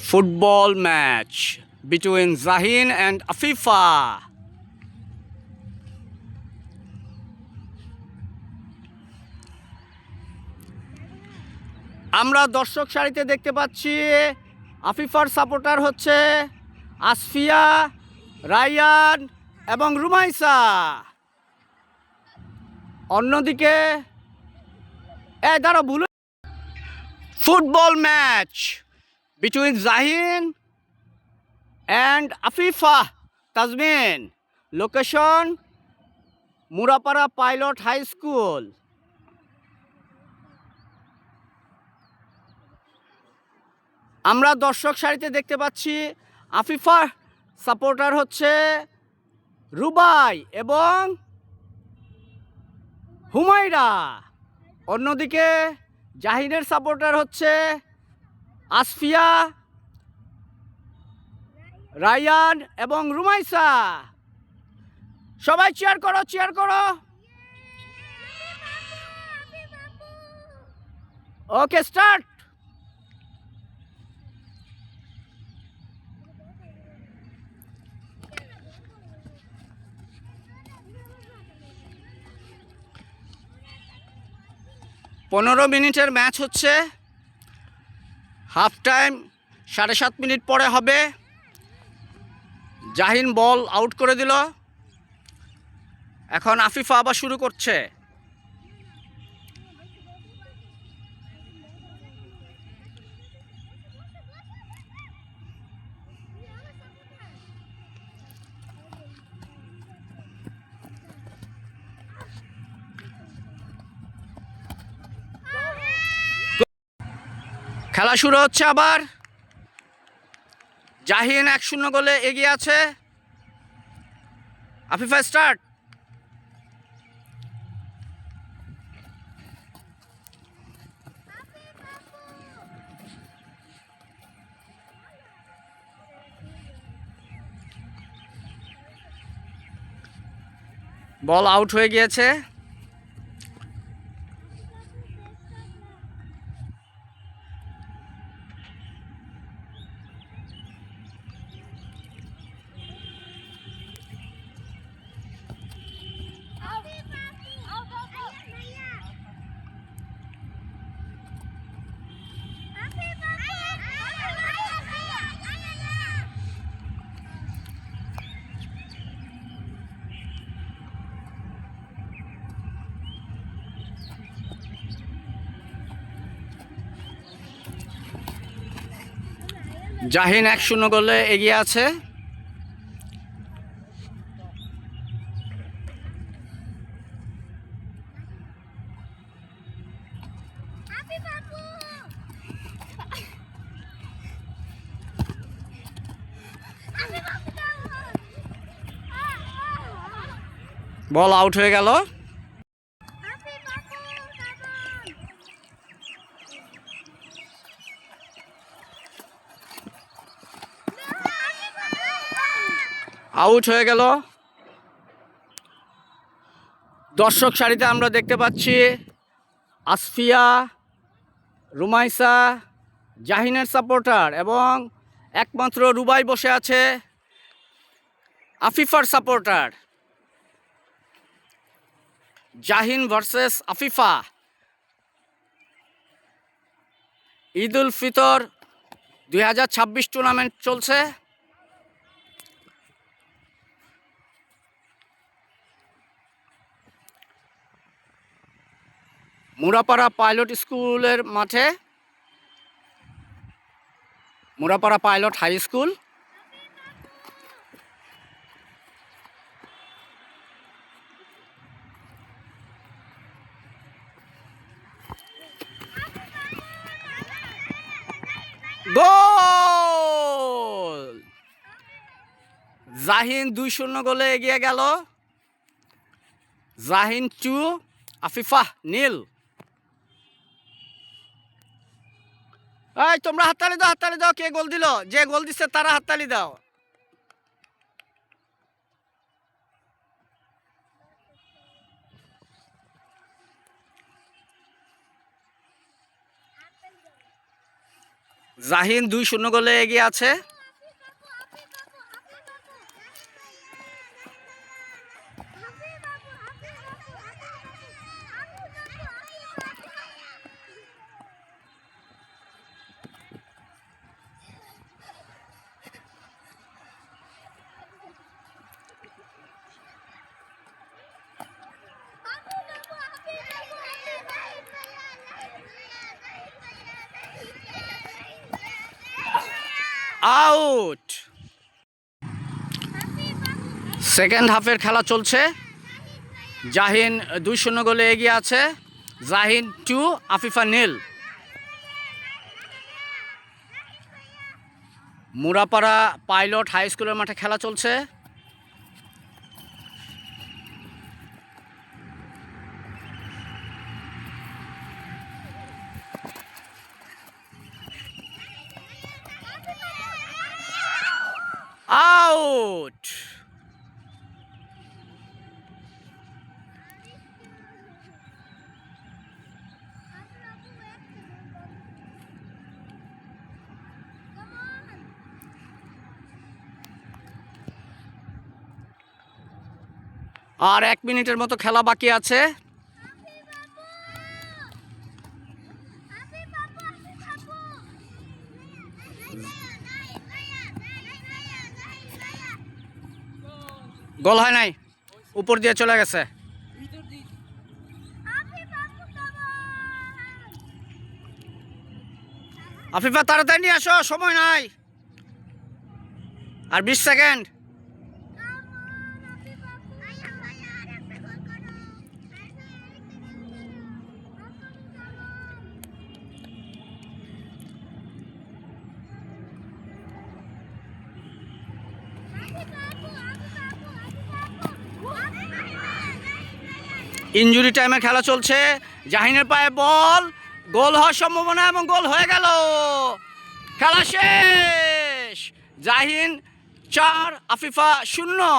Football match between Zahin and Afifa. আমরা দর্শক সারিতে দেখতে পাচ্ছি আফিফার সাপোর্টার হচ্ছে আসফিয়া, রায়ান এবং রুমাইসা। অন্যদিকে দাঁড়া ভুল football match between Zahin and Afifa Tazmin. Location Murapara Pilot High School. আমরা দর্শক সারিতে দেখতে পাচ্ছি আফিফার সাপোর্টার হচ্ছে রুবাই এবং হুমায়রা। অন্যদিকে জাহিনের সাপোর্টার হচ্ছে আসফিয়া, রায়ান এবং রুমাইসা। সবাই চেয়ার করো, চেয়ার করো। ওকে, স্টার্ট। পনেরো মিনিটের ম্যাচ হচ্ছে। হাফ টাইম 7.5 মিনিট পরে হবে। জাহিন বল আউট করে দিল। এখন আফিফা আবার শুরু করছে। খেলা শুরু হচ্ছে আবার। জাহিন 1-0 গোলে এগিয়ে আছে। আফিফা স্টার্ট। বল আউট হয়ে গিয়েছে। জাহিন 1-0 গোলে এগিয়ে আছে। বল আউট হয়ে গেল। আউট হয়ে গেল। দর্শক সারিতে আমরা দেখতে পাচ্ছি আসফিয়া, রুমাইসা, জাহিনের সাপোর্টার এবং একমাত্র রুবাই বসে আছে আফিফার supporter. Jahin versus Afifa. Eid ul Fitr 2026 tournament চলছে। মুরাপাড়া পাইলট স্কুলের মাঠে, মুরাপাড়া পাইলট হাই স্কুল। গোল! জাহিন 2-0 গোলে এগিয়ে গেল। জাহিন 2, আফিফা 0। এই তোমরা হাততালি দাও, হাততালি দাও। কে গোল দিল? যে গোল দিচ্ছে তারা হাততালি দাও। জাহিন 2-0 গোলে এগিয়ে আছে। আউট। সেকেন্ড হাফের খেলা চলছে। জাহিন 2-0 গোলে এগিয়ে আছে। জাহিন 2, আফিফা 0। মুরাপাড়া পাইলট হাই স্কুলের মাঠে খেলা চলছে। আউট। আর 1 মিনিটের মতো খেলা বাকি আছে। গোল হয় নাই, উপর দিয়ে চলে গেছে। আফিফা তাড়াতাড়ি নিয়ে আসো, সময় নাই, আর 20 সেকেন্ড। ইনজুরি টাইমে খেলা চলছে। জাহিনের পায়ে বল, গোল হওয়ার সম্ভাবনা এবং গোল হয়ে গেল। খেলা শেষ। জাহিন 4, আফিফা 0।